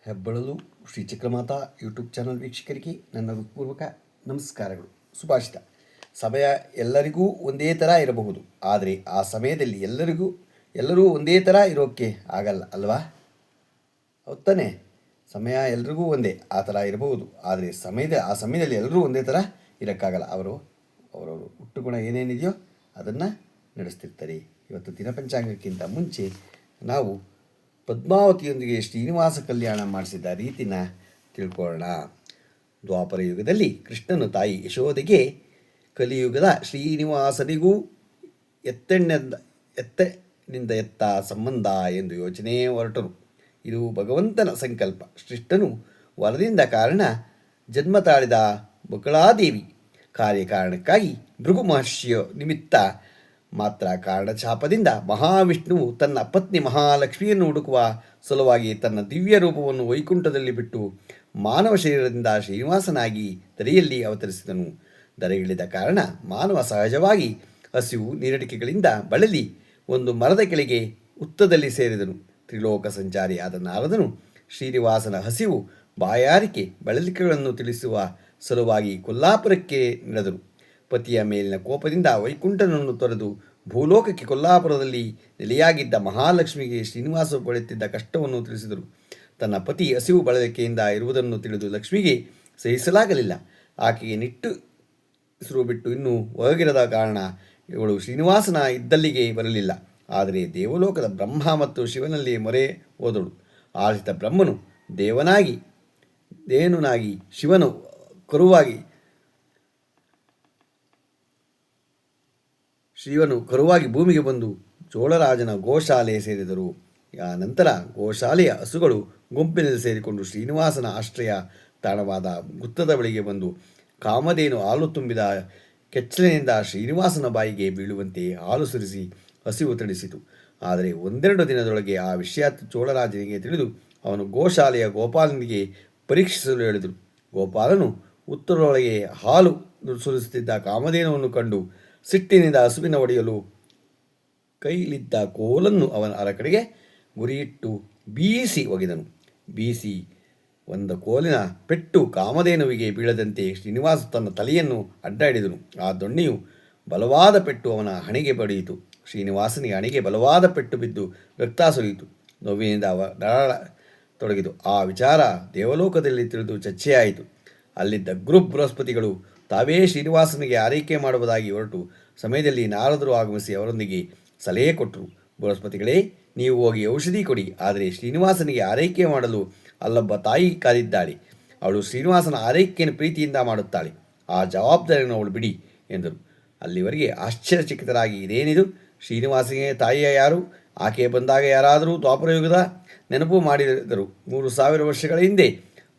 ಹೆಬ್ಬಳಲು Shri Chakramata YouTube channel ವೀಕ್ಷಕರಿಗೆ ನನ್ನ ಹೃತ್ಪೂರ್ವಕ ನಮಸ್ಕಾರಗಳು. ಸುಭಾಷಿತ: ಸಮಯ ಎಲ್ಲರಿಗೂ ಒಂದೇ ಥರ ಇರಬಹುದು, ಆದರೆ ಆ ಸಮಯದಲ್ಲಿ ಎಲ್ಲರೂ ಒಂದೇ ಥರ ಇರೋಕ್ಕೆ ಆಗಲ್ಲ ಅಲ್ವಾ? ಹೌದಾನೆ? ಸಮಯ ಎಲ್ರಿಗೂ ಒಂದೇ ಆ ಥರ ಇರಬಹುದು, ಆದರೆ ಆ ಸಮಯದಲ್ಲಿ ಎಲ್ಲರೂ ಒಂದೇ ಥರ ಇರೋಕ್ಕಾಗಲ್ಲ. ಅವರವರು ಹುಟ್ಟುಗುಣ ಏನೇನಿದೆಯೋ ಅದನ್ನು ನಡೆಸ್ತಿರ್ತಾರೆ. ಇವತ್ತು ದಿನಪಂಚಾಂಗಕ್ಕಿಂತ ಮುಂಚೆ ನಾವು ಪದ್ಮಾವತಿಯೊಂದಿಗೆ ಶ್ರೀನಿವಾಸ ಕಲ್ಯಾಣ ಮಾಡಿಸಿದ ರೀತಿನ ತಿಳ್ಕೊಳ್ಳೋಣ. ದ್ವಾಪರ ಯುಗದಲ್ಲಿ ಕೃಷ್ಣನು ತಾಯಿ ಯಶೋದೆಗೆ ಕಲಿಯುಗದ ಶ್ರೀನಿವಾಸನಿಗೂ ಎತ್ತನಿಂದ ಎತ್ತ ಸಂಬಂಧ ಎಂದು ಯೋಚನೆ ಹೊರಟರು. ಇದು ಭಗವಂತನ ಸಂಕಲ್ಪ. ಕೃಷ್ಣನು ವರದಿಂದ ಕಾರಣ ಜನ್ಮ ತಾಳಿದ ಬಕುಳಾದೇವಿ ಕಾರ್ಯಕಾರಣಕ್ಕಾಗಿ ಭೃಗು ಮಹರ್ಷಿಯ ನಿಮಿತ್ತ ಮಾತ್ರ ಕಾರಣಚಾಪದಿಂದ ಮಹಾವಿಷ್ಣುವು ತನ್ನ ಪತ್ನಿ ಮಹಾಲಕ್ಷ್ಮಿಯನ್ನು ಹುಡುಕುವ ಸಲುವಾಗಿ ತನ್ನ ದಿವ್ಯ ರೂಪವನ್ನು ವೈಕುಂಠದಲ್ಲಿ ಬಿಟ್ಟು ಮಾನವ ಶರೀರದಿಂದ ಶ್ರೀನಿವಾಸನಾಗಿ ಧರೆಯಲ್ಲಿ ಅವತರಿಸಿದನು. ಧರೆಗಿಳಿದ ಕಾರಣ ಮಾನವ ಸಹಜವಾಗಿ ಹಸಿವು ನೀರಡಿಕೆಗಳಿಂದ ಬಳಲಿ ಒಂದು ಮರದ ಕೆಳಗೆ ಹುತ್ತದಲ್ಲಿ ಸೇರಿದನು. ತ್ರಿಲೋಕ ಸಂಚಾರಿಯಾದ ನಾರದನು ಶ್ರೀನಿವಾಸನ ಹಸಿವು ಬಾಯಾರಿಕೆ ಬಳಲಿಕೆಗಳನ್ನು ತಿಳಿಸುವ ಸಲುವಾಗಿ ಕೊಲ್ಲಾಪುರಕ್ಕೆ ನಡೆದರು. ಪತಿಯ ಮೇಲಿನ ಕೋಪದಿಂದ ವೈಕುಂಠನನ್ನು ತೊರೆದು ಭೂಲೋಕಕ್ಕೆ ಕೊಲ್ಲಾಪುರದಲ್ಲಿ ನೆಲೆಯಾಗಿದ್ದ ಮಹಾಲಕ್ಷ್ಮಿಗೆ ಶ್ರೀನಿವಾಸ ಪಡೆಯುತ್ತಿದ್ದ ಕಷ್ಟವನ್ನು ತಿಳಿಸಿದರು. ತನ್ನ ಪತಿ ಹಸಿವು ಬಳಲಿಕೆಯಿಂದ ಇರುವುದನ್ನು ತಿಳಿದು ಲಕ್ಷ್ಮಿಗೆ ಸಹಿಸಲಾಗಲಿಲ್ಲ. ಆಕೆಗೆ ನಿಟ್ಟುಸಿರು ಬಿಟ್ಟು ಇನ್ನೂ ಒಳಗಿರದ ಕಾರಣ ಇವಳು ಶ್ರೀನಿವಾಸನ ಇದ್ದಲ್ಲಿಗೆ ಬರಲಿಲ್ಲ. ಆದರೆ ದೇವಲೋಕದ ಬ್ರಹ್ಮ ಮತ್ತು ಶಿವನಲ್ಲಿ ಮೊರೆ ಹೋದಳು. ಆಳಿತ ಬ್ರಹ್ಮನು ದೇವನಾಗಿ ಶಿವನು ಕರುವಾಗಿ ಭೂಮಿಗೆ ಬಂದು ಚೋಳರಾಜನ ಗೋಶಾಲೆ ಸೇರಿದರು. ಆ ನಂತರ ಗೋಶಾಲೆಯ ಹಸುಗಳು ಗುಂಪಿನಲ್ಲಿ ಸೇರಿಕೊಂಡು ಶ್ರೀನಿವಾಸನ ಆಶ್ರಯ ತಾಣವಾದ ಗುತ್ತದ ಬಳಿಗೆ ಬಂದು ಕಾಮಧೇನು ಹಾಲು ತುಂಬಿದ ಕೆಚ್ಚಲಿನಿಂದ ಶ್ರೀನಿವಾಸನ ಬಾಯಿಗೆ ಬೀಳುವಂತೆ ಹಾಲು ಸುರಿಸಿ ಹಸಿವು ತಣಿಸಿತು. ಆದರೆ ಒಂದೆರಡು ದಿನದೊಳಗೆ ಆ ವಿಷಯ ಚೋಳರಾಜನಿಗೆ ತಿಳಿದು ಅವನು ಗೋಶಾಲೆಯ ಗೋಪಾಲನಿಗೆ ಪರೀಕ್ಷಿಸಲು ಹೇಳಿದರು. ಗೋಪಾಲನು ಉತ್ತರದೊಳಗೆ ಹಾಲು ಸುರಿಸುತ್ತಿದ್ದ ಕಾಮಧೇನುವನ್ನು ಕಂಡು ಸಿಟ್ಟಿನಿಂದ ಹಸುವಿನ ಒಡೆಯಲು ಕೈಲಿದ್ದ ಕೋಲನ್ನು ಅವನ ಅರಕಡೆಗೆ ಗುರಿಯಿಟ್ಟು ಬೀಸಿ ಒಗೆದನು. ಬೀಸಿ ಒಂದು ಕೋಲಿನ ಪೆಟ್ಟು ಕಾಮಧೇನುವಿಗೆ ಬೀಳದಂತೆ ಶ್ರೀನಿವಾಸ ತನ್ನ ತಲೆಯನ್ನು ಅಡ್ಡ ಹಿಡಿದನು. ಆ ದೊಣ್ಣೆಯು ಬಲವಾದ ಪೆಟ್ಟು ಅವನ ಹಣೆಗೆ ಬಡಿಯಿತು. ಶ್ರೀನಿವಾಸನಿಗೆ ಹಣೆಗೆ ಬಲವಾದ ಪೆಟ್ಟು ಬಿದ್ದು ರಕ್ತ ಸುರಿಯಿತು. ನೋವಿನಿಂದ ತೊಡಗಿತು. ಆ ವಿಚಾರ ದೇವಲೋಕದಲ್ಲಿ ತಿಳಿದು ಚರ್ಚೆಯಾಯಿತು. ಅಲ್ಲಿದ್ದ ಬೃಹಸ್ಪತಿಗಳು ತಾವೇ ಶ್ರೀನಿವಾಸನಿಗೆ ಆರೈಕೆ ಮಾಡುವುದಾಗಿ ಹೊರಟು ಸಮಯದಲ್ಲಿ ನಾರದರು ಆಗಮಿಸಿ ಅವರೊಂದಿಗೆ ಸಲಹೆ ಕೊಟ್ಟರು. ಬೃಹಸ್ಪತಿಗಳೇ, ನೀವು ಹೋಗಿ ಔಷಧಿ ಕೊಡಿ. ಆದರೆ ಶ್ರೀನಿವಾಸನಿಗೆ ಆರೈಕೆ ಮಾಡಲು ಅಲ್ಲೊಬ್ಬ ತಾಯಿ ಕಾದಿದ್ದಾಳೆ. ಅವಳು ಶ್ರೀನಿವಾಸನ ಆರೈಕೆಯನ್ನು ಪ್ರೀತಿಯಿಂದ ಮಾಡುತ್ತಾಳೆ. ಆ ಜವಾಬ್ದಾರಿಯನ್ನು ಅವಳು ಬಿಡಿ ಎಂದರು. ಅಲ್ಲಿವರೆಗೆ ಆಶ್ಚರ್ಯಚಕಿತರಾಗಿ ಇದೇನಿದು, ಶ್ರೀನಿವಾಸನಿಗೆ ತಾಯಿಯ ಯಾರು? ಆಕೆ ಬಂದಾಗ ಯಾರಾದರೂ ದ್ವಾಪರಯುಗದ ನೆನಪು ಮಾಡಿದರು. 3000 ವರ್ಷಗಳ ಹಿಂದೆ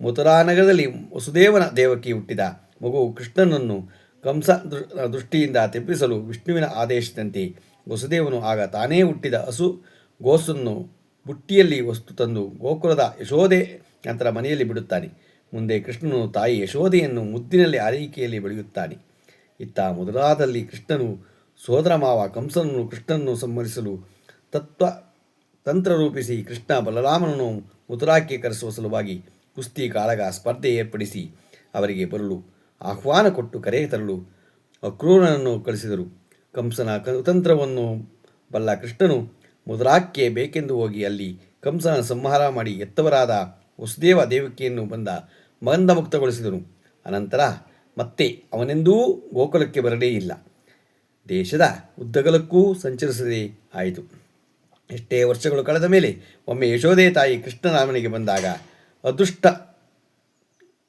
ಮಥುರಾನಗರದಲ್ಲಿ ವಸುದೇವನ ದೇವಕಿ ಹುಟ್ಟಿದ ಮಗು ಕೃಷ್ಣನನ್ನು ಕಂಸ ದೃಷ್ಟಿಯಿಂದ ತೆಪ್ಪಿಸಲು ವಿಷ್ಣುವಿನ ಆದೇಶದಂತೆ ವಸುದೇವನು ಆಗ ತಾನೇ ಹುಟ್ಟಿದ ಗೋಸನ್ನು ಬುಟ್ಟಿಯಲ್ಲಿ ವಸ್ತು ತಂದು ಗೋಕುಲದ ಯಶೋದೆ ನಂತರ ಮನೆಯಲ್ಲಿ ಬಿಡುತ್ತಾನೆ. ಮುಂದೆ ಕೃಷ್ಣನು ತಾಯಿ ಯಶೋದೆಯನ್ನು ಮುದ್ದಿನಲ್ಲಿ ಆರೈಕೆಯಲ್ಲಿ ಬೆಳೆಯುತ್ತಾನೆ. ಇತ್ತ ಮಧುರಾದಲ್ಲಿ ಕೃಷ್ಣನು ಸೋದರ ಮಾವ ಕಂಸನನ್ನು ಕೃಷ್ಣನನ್ನು ಸಂಹರಿಸಲು ತಂತ್ರ ರೂಪಿಸಿ ಕೃಷ್ಣ ಬಲರಾಮನನ್ನು ಮಥುರಾಕ್ಕೆ ಕರೆಸುವ ಸಲುವಾಗಿ ಕುಸ್ತಿ ಕಾಳಗ ಸ್ಪರ್ಧೆ ಏರ್ಪಡಿಸಿ ಅವರಿಗೆ ಬರಲು ಆಹ್ವಾನ ಕೊಟ್ಟು ಕರೆ ತರಲು ಅಕ್ರೂರನನ್ನು ಕಳಿಸಿದರು. ಕಂಸನ ಕುತಂತ್ರವನ್ನು ಬಲ್ಲ ಕೃಷ್ಣನು ಮಧುರಾಕ್ಕೆ ಬೇಕೆಂದು ಹೋಗಿ ಅಲ್ಲಿ ಕಂಸನ ಸಂಹಾರ ಮಾಡಿ ಎತ್ತವರಾದ ವಸುದೇವ ದೇವಕಿಯನ್ನು ಬಂಧಮುಕ್ತಗೊಳಿಸಿದನು. ಅನಂತರ ಮತ್ತೆ ಅವನೆಂದೂ ಗೋಕುಲಕ್ಕೆ ಬರಲೇ ಇಲ್ಲ. ದೇಶದ ಉದ್ದಗಲಕ್ಕೂ ಸಂಚರಿಸದೇ ಆಯಿತು. ಎಷ್ಟೇ ವರ್ಷಗಳು ಕಳೆದ ಮೇಲೆ ಒಮ್ಮೆ ಯಶೋದೆ ತಾಯಿ ಕೃಷ್ಣನ ಮನೆಗೆ ಬಂದಾಗ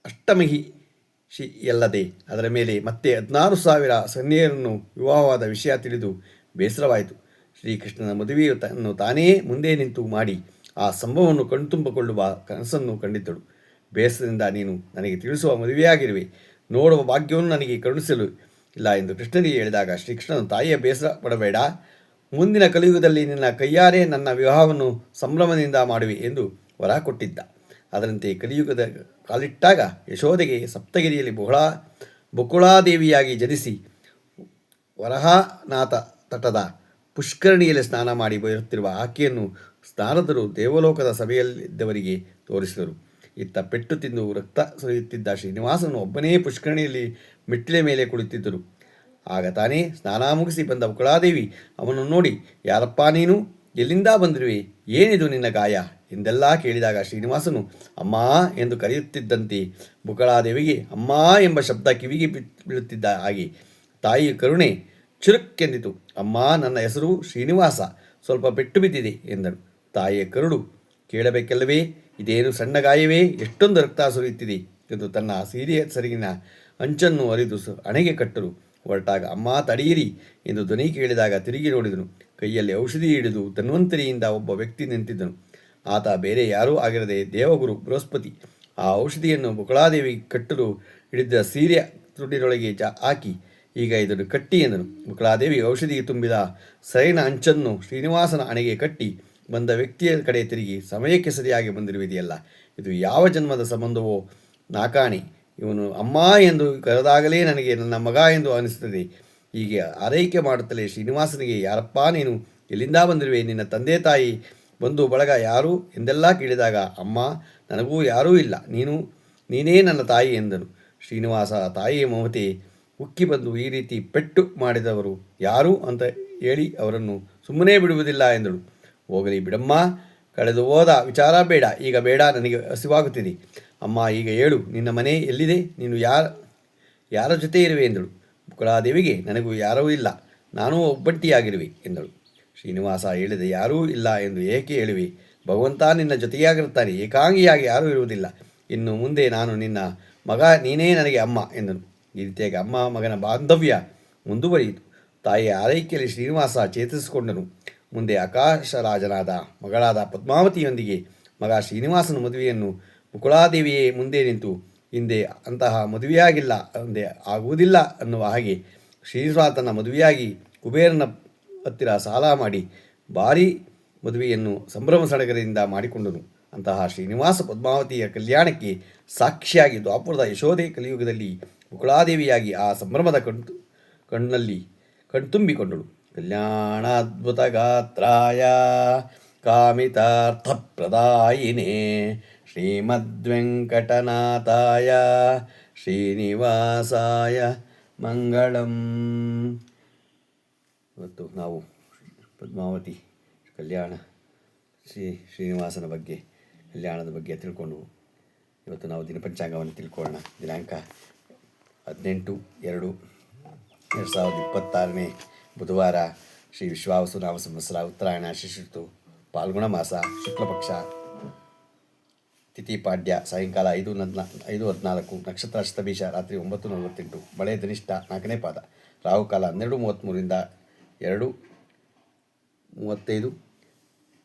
ಅಷ್ಟಮಹಿಷಿಯಲ್ಲದೆ ಅದರ ಮೇಲೆ ಮತ್ತೆ 16,000 ಸೈನ್ಯರನ್ನು ವಿವಾಹವಾದ ವಿಷಯ ತಿಳಿದು ಬೇಸರವಾಯಿತು. ಶ್ರೀಕೃಷ್ಣನ ಮದುವೆಯನ್ನು ತಾನೇ ಮುಂದೆ ನಿಂತು ಮಾಡಿ ಆ ಸಂಭವವನ್ನು ಕಣ್ತುಂಬಿಕೊಳ್ಳುವ ಕನಸನ್ನು ಕಂಡಿದ್ದಳು. ಬೇಸರದಿಂದ ನೀನು ನನಗೆ ತಿಳಿಸುವ ಮದುವೆಯಾಗಿರುವೆ, ನೋಡುವ ಭಾಗ್ಯವನ್ನು ನನಗೆ ಕರುಣಿಸಲು ಇಲ್ಲ ಎಂದು ಕೃಷ್ಣನಿಗೆ ಹೇಳಿದಾಗ ಶ್ರೀಕೃಷ್ಣನು ತಾಯಿಯ ಬೇಸರ ಪಡಬೇಡ, ಮುಂದಿನ ಕಲಿಯುಗದಲ್ಲಿ ನಿನ್ನ ಕೈಯಾರೆ ನನ್ನ ವಿವಾಹವನ್ನು ಸಂಭ್ರಮದಿಂದ ಮಾಡುವೆ ಎಂದು ವರ ಕೊಟ್ಟಿದ್ದ. ಅದರಂತೆ ಕಲಿಯುಗದ ಕಾಲಿಟ್ಟಾಗ ಯಶೋದೆಗೆ ಸಪ್ತಗಿರಿಯಲ್ಲಿ ಬಕುಳಾದೇವಿಯಾಗಿ ಜನಿಸಿ ವರಹಾನಾಥ ತಟದ ಪುಷ್ಕರಣಿಯಲ್ಲಿ ಸ್ನಾನ ಮಾಡಿ ಬರುತ್ತಿರುವ ಆಕೆಯನ್ನು ನಾರದರು ದೇವಲೋಕದ ಸಭೆಯಲ್ಲಿದ್ದವರಿಗೆ ತೋರಿಸಿದರು. ಇತ್ತ ಪೆಟ್ಟು ತಿಂದು ರಕ್ತ ಸುರಿಯುತ್ತಿದ್ದ ಶ್ರೀನಿವಾಸನು ಒಬ್ಬನೇ ಪುಷ್ಕರಣಿಯಲ್ಲಿ ಮೆಟ್ಟಿಲ ಮೇಲೆ ಕುಳಿತಿದ್ದರು. ಆಗ ತಾನೇ ಸ್ನಾನ ಮುಗಿಸಿ ಬಂದ ಬುಕಳಾದೇವಿ ಅವನನ್ನು ನೋಡಿ, ಯಾರಪ್ಪ ನೀನು? ಎಲ್ಲಿಂದ ಬಂದಿರುವೆ? ಏನಿದು ನಿನ್ನ ಗಾಯ? ಎಂದೆಲ್ಲ ಕೇಳಿದಾಗ ಶ್ರೀನಿವಾಸನು ಅಮ್ಮ ಎಂದು ಕರೆಯುತ್ತಿದ್ದಂತೆ ಬುಕಳಾದೇವಿಗೆ ಅಮ್ಮ ಎಂಬ ಶಬ್ದ ಕಿವಿಗೆ ಬೀಳುತ್ತಿದ್ದ ಹಾಗೆ ತಾಯಿಯ ಕರುಣೆ ಚುರುಕ್ಕೆಂದಿತು. ಅಮ್ಮ, ನನ್ನ ಹೆಸರು ಶ್ರೀನಿವಾಸ, ಸ್ವಲ್ಪ ಪೆಟ್ಟು ಬಿದ್ದಿದೆ ಎಂದನು. ತಾಯಿಯ ಕರುಳು ಕೇಳಬೇಕಲ್ಲವೇ? ಇದೇನು ಸಣ್ಣ ಗಾಯವೇ? ಎಷ್ಟೊಂದು ರಕ್ತ ಸುರಿಯುತ್ತಿದೆ ಎಂದು ತನ್ನ ಸೀರೆಯ ಸರಿಗಿನ ಅಂಚನ್ನು ಅರಿದು ಹಣೆಗೆ ಕಟ್ಟಲು ಹೊರಟಾಗ ಅಮ್ಮ ತಡೆಯಿರಿ ಎಂದು ಧ್ವನಿ ಕೇಳಿದಾಗ ತಿರುಗಿ ನೋಡಿದನು. ಕೈಯಲ್ಲಿ ಔಷಧಿ ಹಿಡಿದು ಧನ್ವಂತರಿಯಿಂದ ಒಬ್ಬ ವ್ಯಕ್ತಿ ನಿಂತಿದ್ದನು. ಆತ ಬೇರೆ ಯಾರೂ ಆಗಿರದೆ ದೇವಗುರು ಬೃಹಸ್ಪತಿ. ಆ ಔಷಧಿಯನ್ನು ಬುಕಳಾದೇವಿ ಕಟ್ಟಲು ಹಿಡಿದ ಸೀರೆಯ ತುಡಿನೊಳಗೆ ಹಾಕಿ, ಈಗ ಇದನ್ನು ಕಟ್ಟಿ ಎಂದನು. ಬುಕಳಾದೇವಿ ಔಷಧಿಗೆ ತುಂಬಿದ ಸರಿನ ಅಂಚನ್ನು ಶ್ರೀನಿವಾಸನ ಹಣೆಗೆ ಕಟ್ಟಿ ಬಂದ ವ್ಯಕ್ತಿಯ ಕಡೆ ತಿರುಗಿ, ಸಮಯಕ್ಕೆ ಸರಿಯಾಗಿ ಬಂದಿರುವುದೆಯಲ್ಲ, ಇದು ಯಾವ ಜನ್ಮದ ಸಂಬಂಧವೋ ನಾಕಾಣಿ. ಇವನು ಅಮ್ಮ ಎಂದು ಕರೆದಾಗಲೇ ನನಗೆ ನನ್ನ ಮಗ ಎಂದು ಅನಿಸುತ್ತದೆ. ಹೀಗೆ ಆರೈಕೆ ಮಾಡುತ್ತಲೇ ಶ್ರೀನಿವಾಸನಿಗೆ ಯಾರಪ್ಪ ನೀನು? ಎಲ್ಲಿಂದ ಬಂದಿರುವೆ? ನಿನ್ನ ತಂದೆ ತಾಯಿ ಬಂಧು ಬಳಗ ಯಾರು ಎಂದೆಲ್ಲ ಕೇಳಿದಾಗ ಅಮ್ಮ, ನನಗೂ ಯಾರೂ ಇಲ್ಲ, ನೀನೇ ನನ್ನ ತಾಯಿ ಎಂದನು. ಶ್ರೀನಿವಾಸ ತಾಯಿಯ ಮಮತೆ ಉಕ್ಕಿ ಬಂದು, ಈ ರೀತಿ ಪೆಟ್ಟು ಮಾಡಿದವರು ಯಾರು ಅಂತ ಹೇಳಿ ಅವರನ್ನು ಸುಮ್ಮನೆ ಬಿಡುವುದಿಲ್ಲ ಎಂದಳು. ಹೋಗಲಿ ಬಿಡಮ್ಮ, ಕಳೆದು ಹೋದ ವಿಚಾರ ಬೇಡ, ಈಗ ಬೇಡ, ನನಗೆ ಹಸಿವಾಗುತ್ತಿದೆ. ಅಮ್ಮ, ಈಗ ಹೇಳು, ನಿನ್ನ ಮನೆ ಎಲ್ಲಿದೆ? ನೀನು ಯಾರ ಜೊತೆ ಇರುವೆ ಎಂದಳು. ಬುಕಳಾದೇವಿಗೆ ನನಗೂ ಯಾರೂ ಇಲ್ಲ, ನಾನೂ ಒಬ್ಬಂಟಿಯಾಗಿರುವೆ ಎಂದಳು. ಶ್ರೀನಿವಾಸ ಹೇಳಿದ, ಯಾರೂ ಇಲ್ಲ ಎಂದು ಏಕೆ ಹೇಳುವೆ? ಭಗವಂತ ನಿನ್ನ ಜೊತೆಯಾಗಿರುತ್ತಾನೆ, ಏಕಾಂಗಿಯಾಗಿ ಯಾರೂ ಇರುವುದಿಲ್ಲ. ಇನ್ನು ಮುಂದೆ ನಾನು ನಿನ್ನ ಮಗ, ನೀನೇ ನನಗೆ ಅಮ್ಮ ಎಂದನು. ಈ ರೀತಿಯಾಗಿ ಅಮ್ಮ ಮಗನ ಬಾಂಧವ್ಯ ಮುಂದುವರಿಯಿತು. ತಾಯಿಯ ಆರೈಕೆಯಲ್ಲಿ ಶ್ರೀನಿವಾಸ ಚೇತರಿಸಿಕೊಂಡನು. ಮುಂದೆ ಆಕಾಶರಾಜನಾದ ಮಗಳಾದ ಪದ್ಮಾವತಿಯೊಂದಿಗೆ ಮಗ ಶ್ರೀನಿವಾಸನ ಮದುವೆಯನ್ನು ಬುಕಳಾದೇವಿಯೇ ಮುಂದೆ ನಿಂತು, ಹಿಂದೆ ಅಂತಹ ಮದುವೆಯಾಗಿಲ್ಲ, ಮುಂದೆ ಆಗುವುದಿಲ್ಲ ಅನ್ನುವ ಹಾಗೆ ಶ್ರೀನಿವಾಸನ ಮದುವೆಯಾಗಿ ಕುಬೇರನ ಹತ್ತಿರ ಸಾಲ ಮಾಡಿ ಭಾರೀ ಮದುವೆಯನ್ನು ಸಂಭ್ರಮ ಸಡಗರದಿಂದ ಮಾಡಿಕೊಂಡನು. ಅಂತಹ ಶ್ರೀನಿವಾಸ ಪದ್ಮಾವತಿಯ ಕಲ್ಯಾಣಕ್ಕೆ ಸಾಕ್ಷಿಯಾಗಿ ದ್ವಾಪುರದ ಯಶೋದೆ ಕಲಿಯುಗದಲ್ಲಿ ಬುಕಳಾದೇವಿಯಾಗಿ ಆ ಸಂಭ್ರಮದ ಕಣ್ತುಂಬಿಕೊಂಡಳು. ಕಲ್ಯಾಣಾದ್ಭುತ ಗಾತ್ರಾಯ ಕಾಮಿತಾರ್ಥಪ್ರದಾಯಿನೇ ಶ್ರೀಮದ್ವೆಂಕಟನಾಥಾಯ ಶ್ರೀನಿವಾಸಾಯ ಮಂಗಳಂ. ಇವತ್ತು ನಾವು ಪದ್ಮಾವತಿ ಕಲ್ಯಾಣ ಶ್ರೀನಿವಾಸನ ಬಗ್ಗೆ ಕಲ್ಯಾಣದ ಬಗ್ಗೆ ತಿಳ್ಕೊಂಡು ಇವತ್ತು ನಾವು ದಿನಪಂಚಾಂಗವನ್ನು ತಿಳ್ಕೊಳ್ಳೋಣ. ದಿನಾಂಕ 18/2/2026 ಬುಧವಾರ, ಶ್ರೀ ವಿಶ್ವಾವಸು ನಾಮ ಸಂವತ್ಸರ, ಉತ್ತರಾಯಣ, ಶಿಶಿಋತು, ಪಾಲ್ಗುಣ ಮಾಸ, ಶುಕ್ಲಪಕ್ಷ, ತಿಥಿ ಪಾಡ್ಯ, ಸಾಯಂಕಾಲ 5:14, ನಕ್ಷತ್ರ ಶತಭಿಷ, ರಾತ್ರಿ 9:48, ಮಳೆ ಧನಿಷ್ಠ 4ನೇ ಪಾದ, ರಾಹುಕಾಲ 12:33 2:35,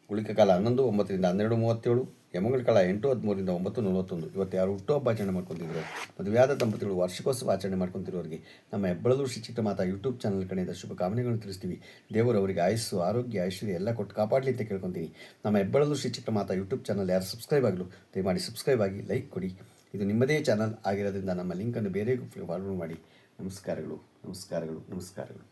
ಉಳಿಕ ಕಾಲ 11:09 12:37, ಯಮಗಳ ಕಾಲ 8:13 9:41. ಇವತ್ತು ಯಾರು ಹುಟ್ಟುಹಬ್ಬ ಆಚರಣೆ ಮಾಡ್ಕೊತಿದ್ರು, ಮದುವೆಯಾದ ದಂಪತಿಗಳು ವಾರ್ಷಿಕೋತ್ಸವ ಆಚರಣೆ ಮಾಡ್ಕೊತಿರೋರಿಗೆ ನಮ್ಮ ಹೆಬ್ಬಳಲು ಶ್ರೀ ಚಿಕ್ಕಮಾತಾ ಯೂಟ್ಯೂಬ್ ಚಾನಲ್ ಕಡೆಯಿಂದ ಶುಭ ಕಾಮನೆಗಳನ್ನು ತಿಳಿಸ್ತೀವಿ. ದೇವರು ಅವರಿಗೆ ಆಯುಸ್ಸು, ಆರೋಗ್ಯ, ಐಶ್ವರ್ಯ ಎಲ್ಲ ಕೊಟ್ಟು ಕಾಪಾಡಲಿ ಅಂತ ಕೇಳ್ಕೊತೀನಿ. ನಮ್ಮ ಹೆಬ್ಬಳಲು ಶ್ರೀ ಚಿಕ್ಕಮಾತಾ ಯೂಟ್ಯೂಬ್ ಚಾನಲ್ ಯಾರು ಸಬ್ಸ್ಕ್ರೈಬ್ ಆಗಲು ದಯಮಾಡಿ ಸಬ್ಸ್ಕ್ರೈಬ್ ಆಗಿ, ಲೈಕ್ ಕೊಡಿ. ಇದು ನಿಮ್ಮದೇ ಚಾನಲ್ ಆಗಿರೋದ್ರಿಂದ ನಮ್ಮ ಲಿಂಕನ್ನು ಬೇರೆಗೂ ಫಾರ್ವರ್ಡ್ ಮಾಡಿ. ನಮಸ್ಕಾರಗಳು, ನಮಸ್ಕಾರಗಳು, ನಮಸ್ಕಾರಗಳು.